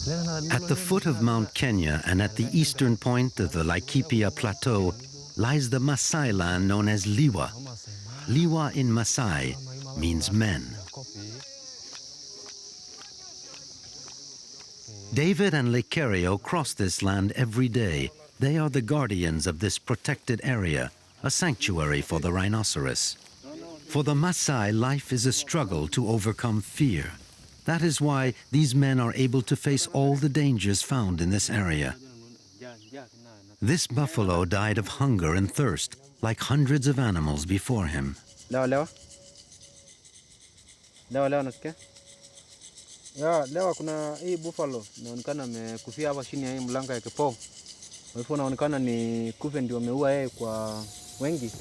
At the foot of Mount Kenya and at the eastern point of the Laikipia plateau lies the Massai land known as Lewa. Lewa in Massaï means men. David and Leikeirio cross this land every day. They are the guardians of this protected area, a sanctuary for the rhinoceros. For the Massai, life is a struggle to overcome fear. That is why these men are able to face all the dangers found in this area. This buffalo died of hunger and thirst, like hundreds of animals before him. Lewa, nasikia? Lewa kuna hii buffalo inaonekana amekufia hapa chini ya hii mlanga ya kipoo. Kwa hivyo inaonekana ni kufe ndio ameua yeye kwa wengi.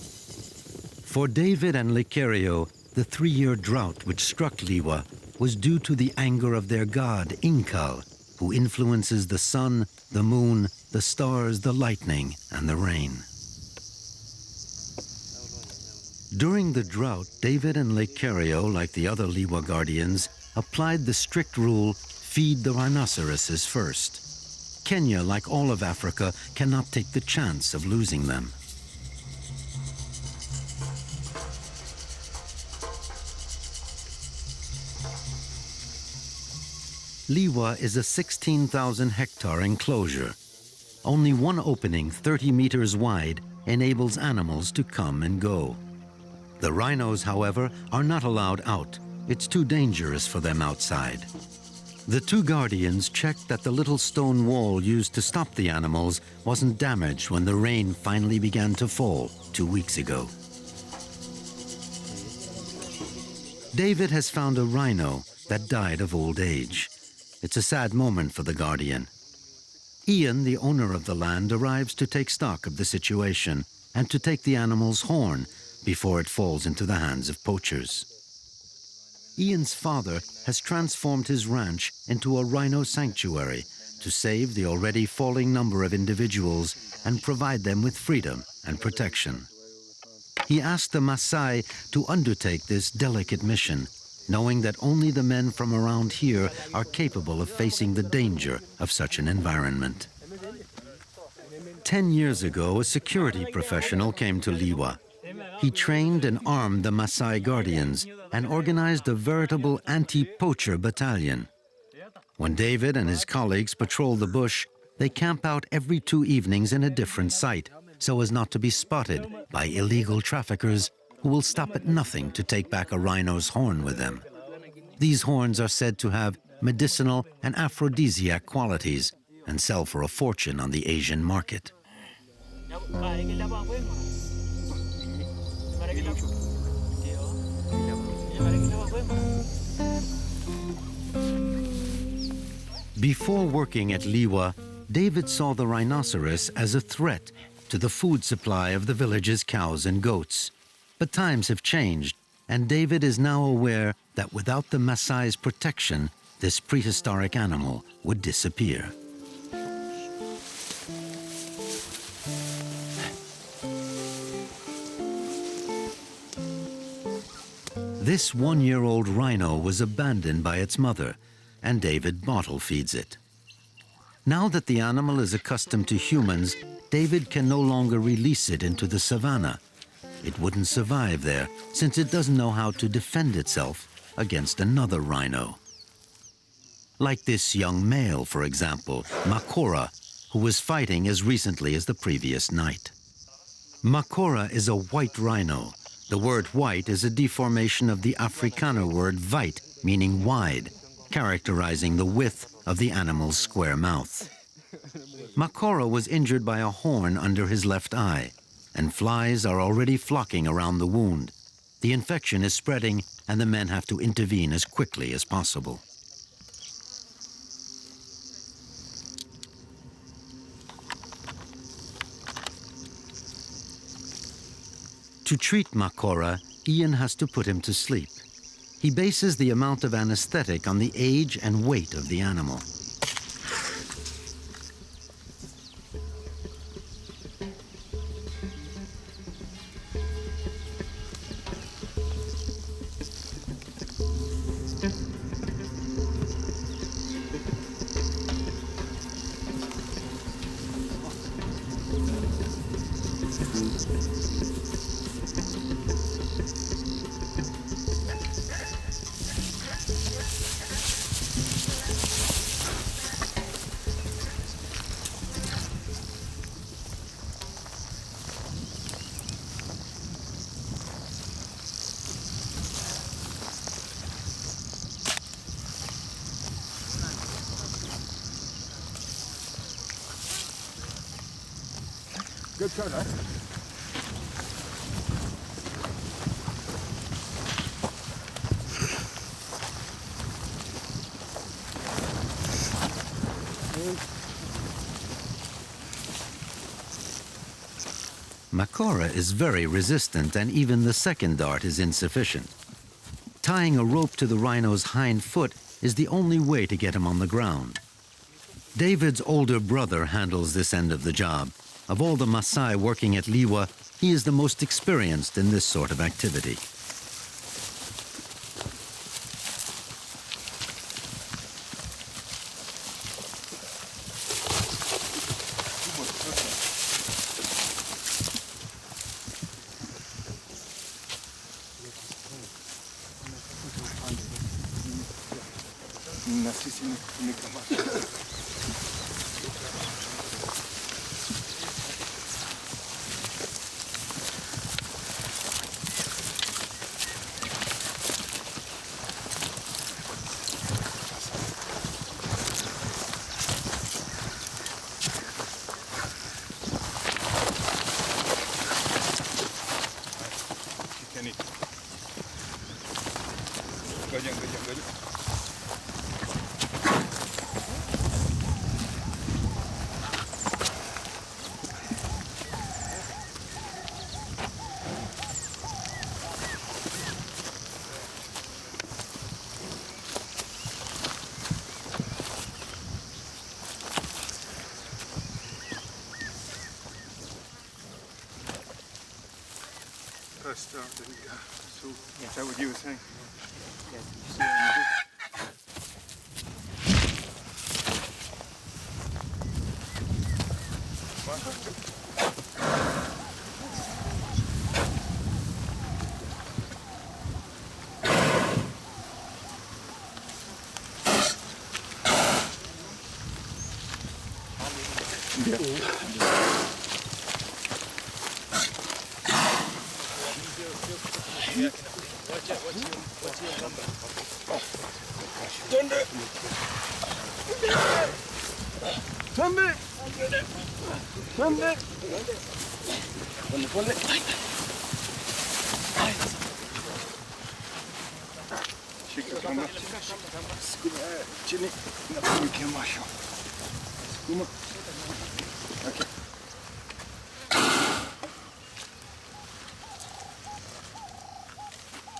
For David and Leikeirio, the 3-year drought which struck Lewa was due to the anger of their god, Inkal, who influences the sun, the moon, the stars, the lightning, and the rain. During the drought, David and Leikeirio, like the other Lewa guardians, applied the strict rule, feed the rhinoceroses first. Kenya, like all of Africa, cannot take the chance of losing them. Lewa is a 16,000-hectare enclosure. Only one opening, 30 meters wide, enables animals to come and go. The rhinos, however, are not allowed out. It's too dangerous for them outside. The two guardians checked that the little stone wall used to stop the animals wasn't damaged when the rain finally began to fall 2 weeks ago. David has found a rhino that died of old age. It's a sad moment for the guardian. Ian, the owner of the land, arrives to take stock of the situation and to take the animal's horn before it falls into the hands of poachers. Ian's father has transformed his ranch into a rhino sanctuary to save the already falling number of individuals and provide them with freedom and protection. He asked the Massai to undertake this delicate mission, knowing that only the men from around here are capable of facing the danger of such an environment. 10 years ago, a security professional came to Lewa. He trained and armed the Massai guardians and organized a veritable anti-poacher battalion. When David and his colleagues patrol the bush, they camp out every 2 evenings in a different site so as not to be spotted by illegal traffickers who will stop at nothing to take back a rhino's horn with them. These horns are said to have medicinal and aphrodisiac qualities and sell for a fortune on the Asian market. Before working at Lewa, David saw the rhinoceros as a threat to the food supply of the village's cows and goats. But times have changed, and David is now aware that without the Massai's protection, this prehistoric animal would disappear. This 1-year-old rhino was abandoned by its mother, and David bottle feeds it. Now that the animal is accustomed to humans, David can no longer release it into the savannah. It wouldn't survive there, since it doesn't know how to defend itself against another rhino. Like this young male, for example, Makora, who was fighting as recently as the previous night. Makora is a white rhino. The word white is a deformation of the Afrikaner word weit, meaning wide, characterizing the width of the animal's square mouth. Makora was injured by a horn under his left eye, and flies are already flocking around the wound. The infection is spreading, and the men have to intervene as quickly as possible. To treat Makora, Ian has to put him to sleep. He bases the amount of anesthetic on the age and weight of the animal. Makora is very resistant, and even the second dart is insufficient. Tying a rope to the rhino's hind foot is the only way to get him on the ground. David's older brother handles this end of the job. Of all the Massai working at Lewa, he is the most experienced in this sort of activity. So is that what you were saying?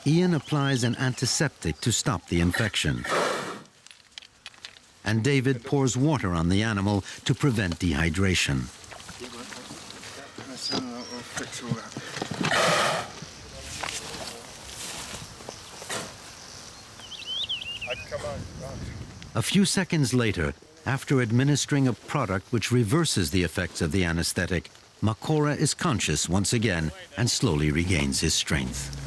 Ian applies an antiseptic to stop the infection. And David pours water on the animal to prevent dehydration. A few seconds later, after administering a product which reverses the effects of the anesthetic, Makora is conscious once again and slowly regains his strength.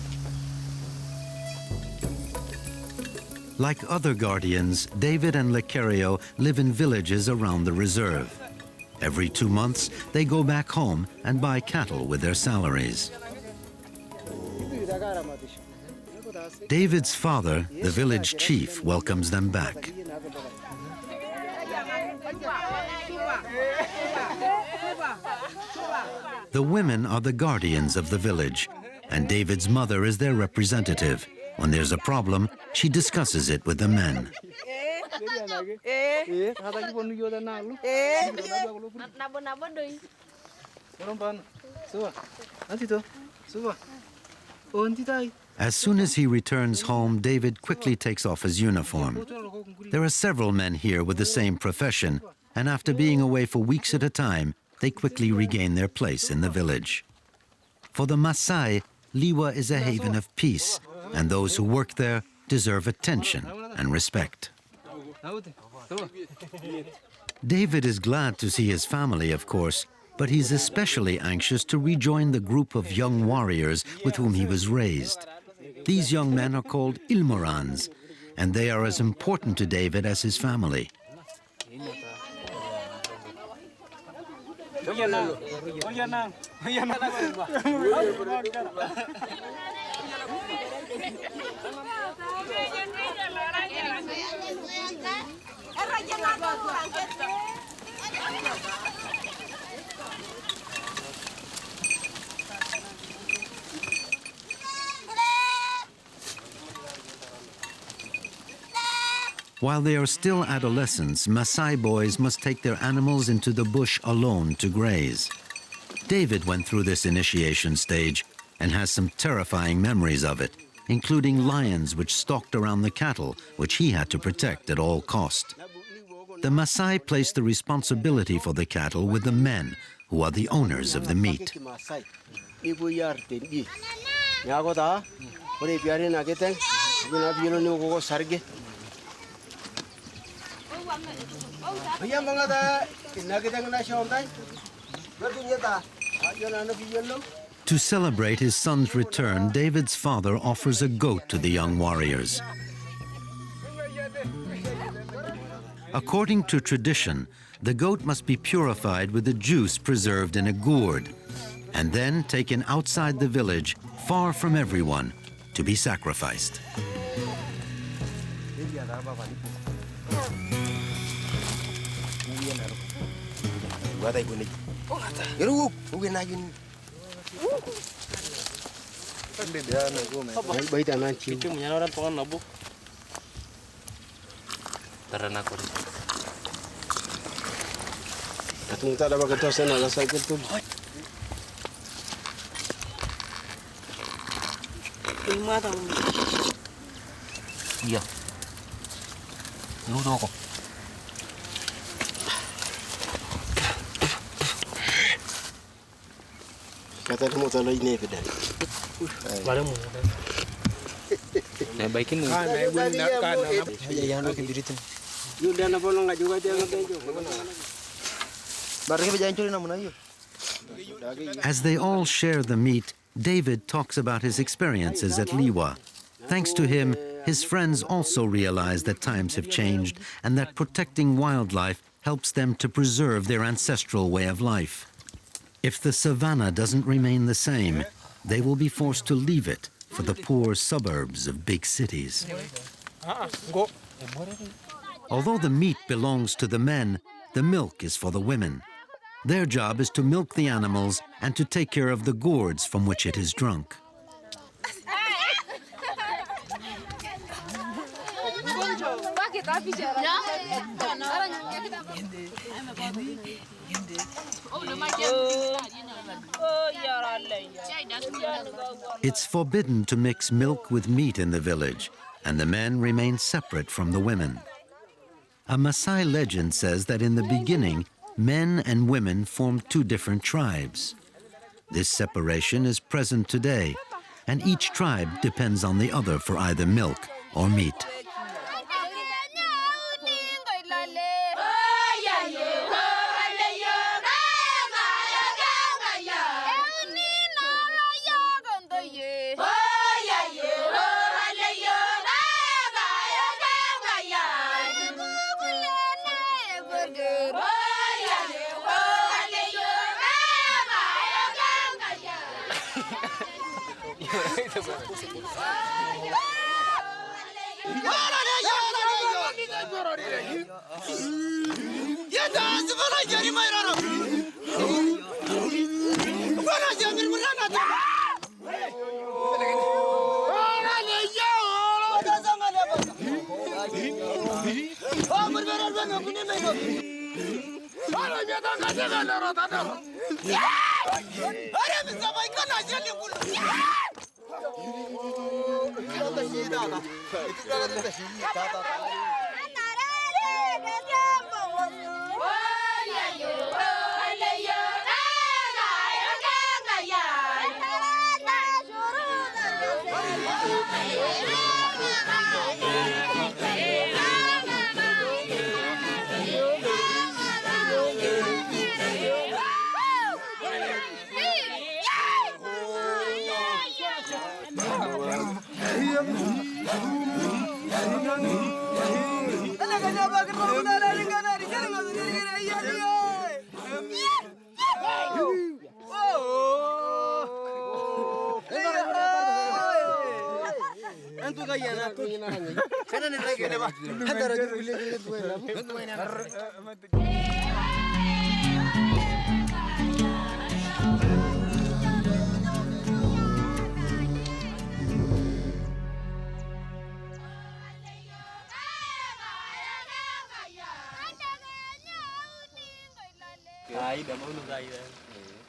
Like other guardians, David and Leikeirio live in villages around the reserve. Every 2 months, they go back home and buy cattle with their salaries. David's father, the village chief, welcomes them back. The women are the guardians of the village, and David's mother is their representative. When there's a problem, she discusses it with the men. As soon as he returns home, David quickly takes off his uniform. There are several men here with the same profession, and after being away for weeks at a time, they quickly regain their place in the village. For the Massaï, Lewa is a haven of peace, and those who work there deserve attention and respect. David is glad to see his family, of course, but he's especially anxious to rejoin the group of young warriors with whom he was raised. These young men are called Ilmorans, and they are as important to David as his family. While they are still adolescents, Massai boys must take their animals into the bush alone to graze. David went through this initiation stage and has some terrifying memories of it, including lions which stalked around the cattle, which he had to protect at all cost. The Massai place the responsibility for the cattle with the men, who are the owners of the meat. To celebrate his son's return, David's father offers a goat to the young warriors. According to tradition, the goat must be purified with the juice preserved in a gourd, and then taken outside the village, far from everyone, to be sacrificed. Iya. Lu tahu kok. Kata kamu kalau ini pedan. Baru mu. Nah, baikin mu. Yang lu kebiritin. Lu dan apa lo nggak juga dia ngetenjo. Baru kita jalan namun ayo. As they all share the meat, David talks about his experiences at Lewa. Thanks to him, his friends also realize that times have changed and that protecting wildlife helps them to preserve their ancestral way of life. If the savannah doesn't remain the same, they will be forced to leave it for the poor suburbs of big cities. Although the meat belongs to the men, the milk is for the women. Their job is to milk the animals and to take care of the gourds from which it is drunk. It's forbidden to mix milk with meat in the village, and the men remain separate from the women. A Massai legend says that in the beginning, men and women formed two different tribes. This separation is present today, and each tribe depends on the other for either milk or meat.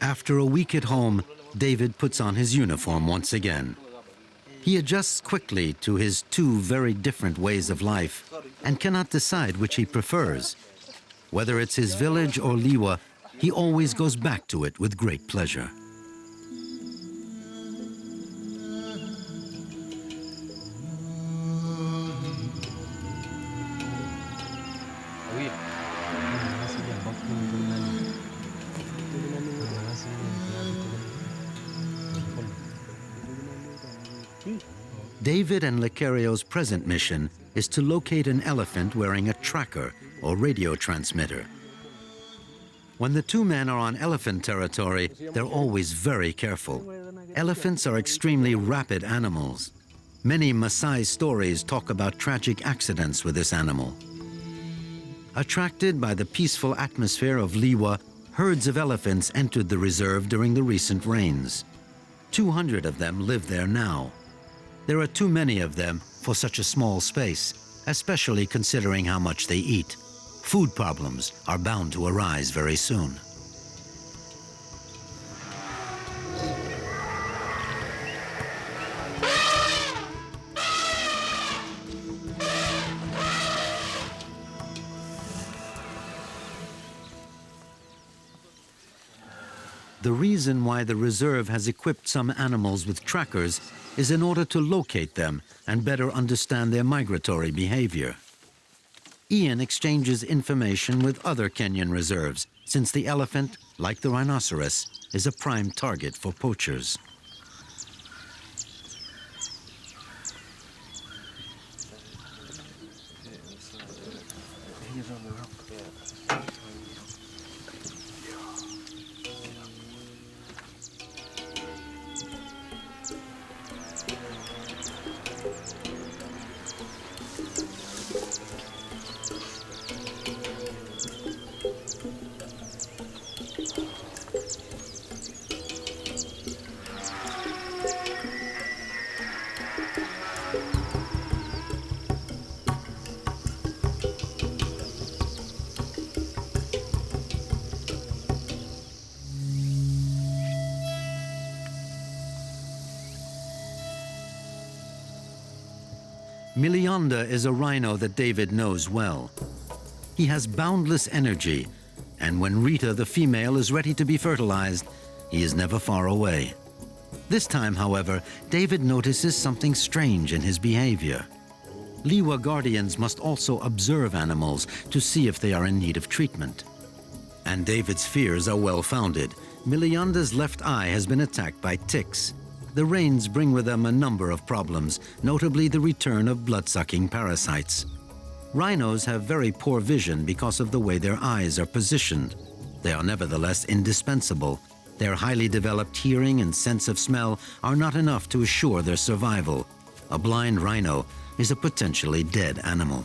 After a week at home, David puts on his uniform once again. He adjusts quickly to his two very different ways of life and cannot decide which he prefers. Whether it's his village or Lewa, he always goes back to it with great pleasure. David and Leikeirio's present mission is to locate an elephant wearing a tracker or radio transmitter. When the two men are on elephant territory, they're always very careful. Elephants are extremely rapid animals. Many Masai stories talk about tragic accidents with this animal. Attracted by the peaceful atmosphere of Lewa, herds of elephants entered the reserve during the recent rains. 200 of them live there now. There are too many of them for such a small space, especially considering how much they eat. Food problems are bound to arise very soon. The reason why the reserve has equipped some animals with trackers is in order to locate them and better understand their migratory behavior. Ian exchanges information with other Kenyan reserves, since the elephant, like the rhinoceros, is a prime target for poachers. Milionda is a rhino that David knows well. He has boundless energy, and when Rita, the female, is ready to be fertilized, he is never far away. This time, however, David notices something strange in his behavior. Lewa guardians must also observe animals to see if they are in need of treatment. And David's fears are well-founded. Milionda's left eye has been attacked by ticks. The rains bring with them a number of problems, notably the return of blood-sucking parasites. Rhinos have very poor vision because of the way their eyes are positioned. They are nevertheless indispensable. Their highly developed hearing and sense of smell are not enough to assure their survival. A blind rhino is a potentially dead animal.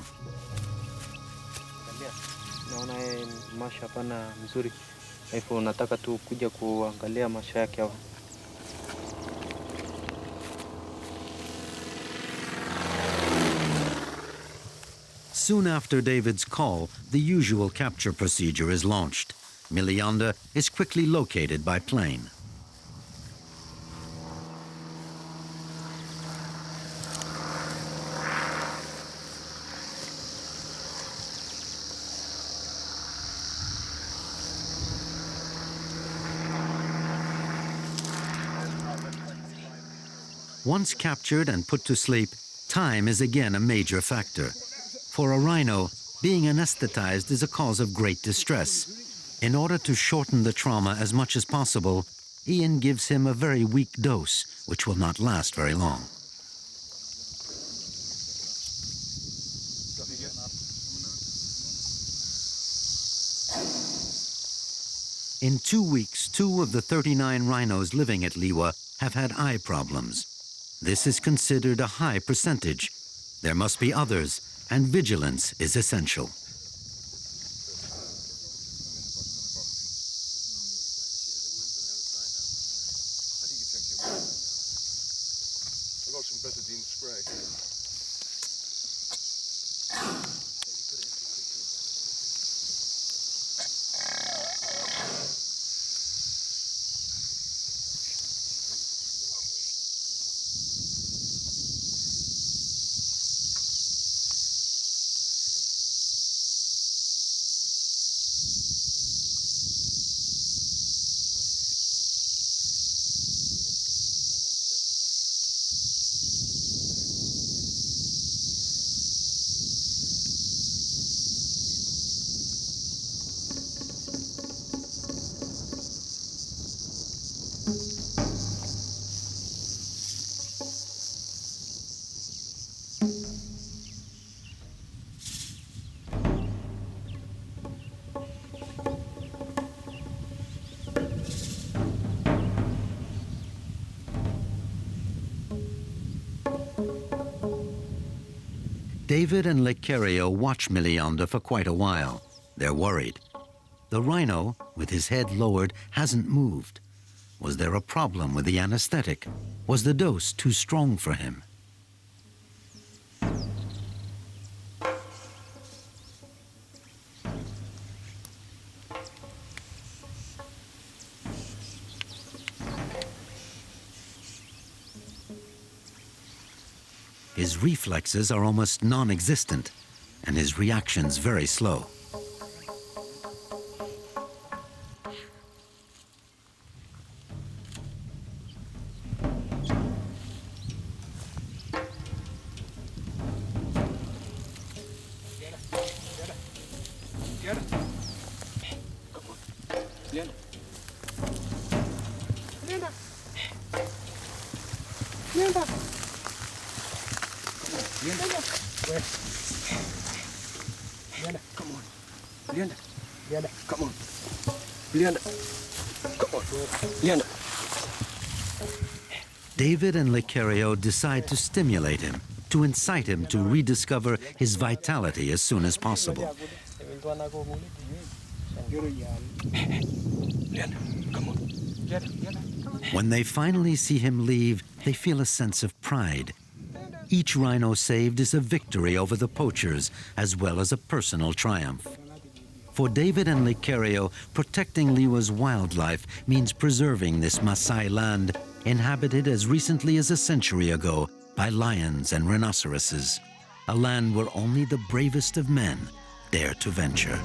Naona maisha hapana mzuri. Hivyo nataka tu kuja kuangalia maisha yake hapo. Soon after David's call, the usual capture procedure is launched. Milionda is quickly located by plane. Once captured and put to sleep, time is again a major factor. For a rhino, being anesthetized is a cause of great distress. In order to shorten the trauma as much as possible, Ian gives him a very weak dose, which will not last very long. In 2 weeks, 2 of the 39 rhinos living at Lewa have had eye problems. This is considered a high percentage. There must be others, and vigilance is essential. I've got some betadine spray. David and Leikeirio watch Milianda for quite a while. They're worried. The rhino, with his head lowered, hasn't moved. Was there a problem with the anesthetic? Was the dose too strong for him? His reflexes are almost non-existent, and his reactions very slow. David and Leikeirio decide to stimulate him, to incite him to rediscover his vitality as soon as possible. When they finally see him leave, they feel a sense of pride. Each rhino saved is a victory over the poachers, as well as a personal triumph. For David and Leikeirio, protecting Lewa's wildlife means preserving this Massai land, inhabited as recently as a century ago by lions and rhinoceroses, a land where only the bravest of men dare to venture.